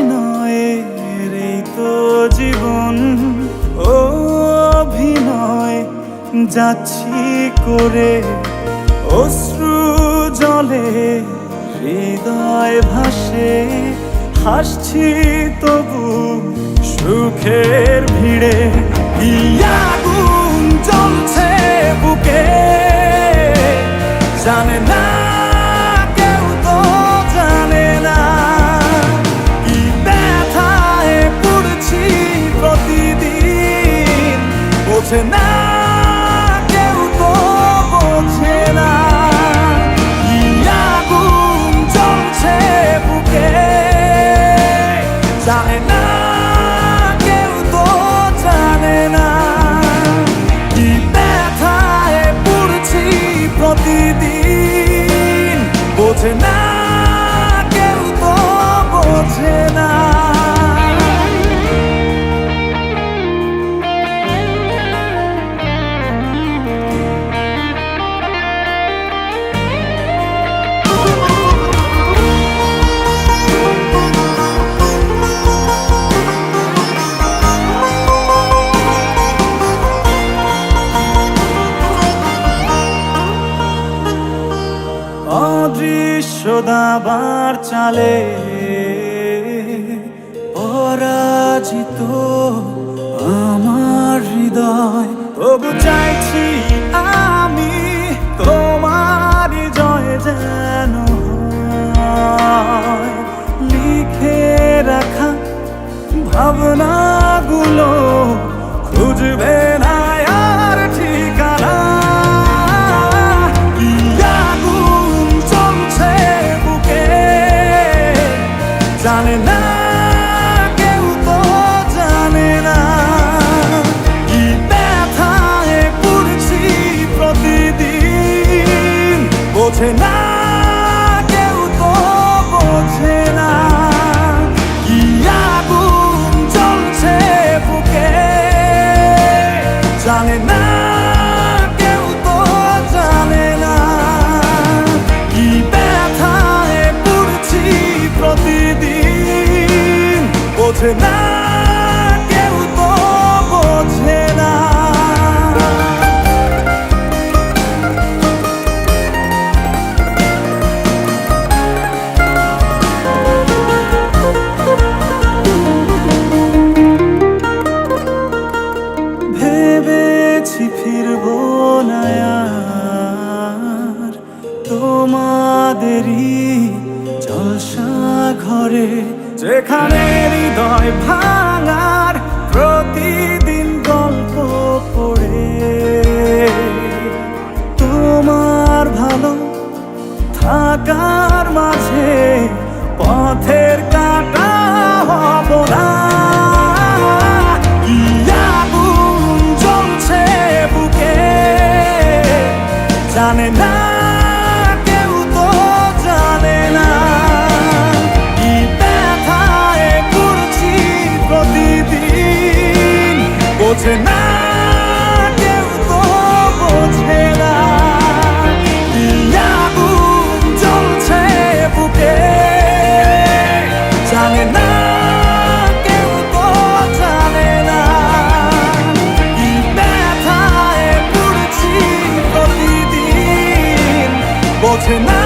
অভিনয়ের এই তো জীবন, অভিনয় যাচ্ছি করে, অশ্রু জলে হৃদয় ভাসে, হাসছি তবু সুখের ভিড়ে। কি আগুন জ্বলছে বুকে জানে না কেউ, তো জানে না কি ব্যথায় পড়ছি প্রতিদিন, বোঝে না কেউ, তো বোঝে না। কি আগুন জ্বলছে বুকে জানে না কেউ, তো জানে না কি ব্যথায় পড়ছি প্রতিদিন, বোঝে না কেউ, তো বোঝে না। অদৃশ্য দাবার চালে পরাজিত আমার হৃদয়, তবু চাইছি আমি তোমার জয় যেন হয়। লিখে রাখা ভাবনাগুলো খুঁজবে না আর ঠিকানা। কি আগুন জ্বলছে বুকে জানে না কেউ, তো জানে না কি ব্যথায় পড়ছি প্রতিদিন, বোঝে না কেউ, তো বোঝে না। কি আগুন জ্বলছে বুকে জানে না কেউ, তো জানে না কি ব্যথায় পড়ছি প্রতিদিন, বোঝে না কেউ, তো বোঝে না। ভেবেছি ফিরবো না আর তোমাদেরই জলসা ঘরে, যেখানে হৃদয় ভাঙার প্রতিদিন গল্প পড়ে। তোমার ভালো থাকার মাঝে পথের কাঁটা হব না। কি আগুন জ্বলছে বুকে জানে না কেউ, তো জানে না কি ব্যথায় পড়ছি প্রতিদিন, বোঝে না কেউ, তো বোঝে না। কি আগুন জ্বলছে বুকে জানে না কেউ, তো জানে না কি ব্যথায় পড়ছি প্রতিদিন, বোঝে না।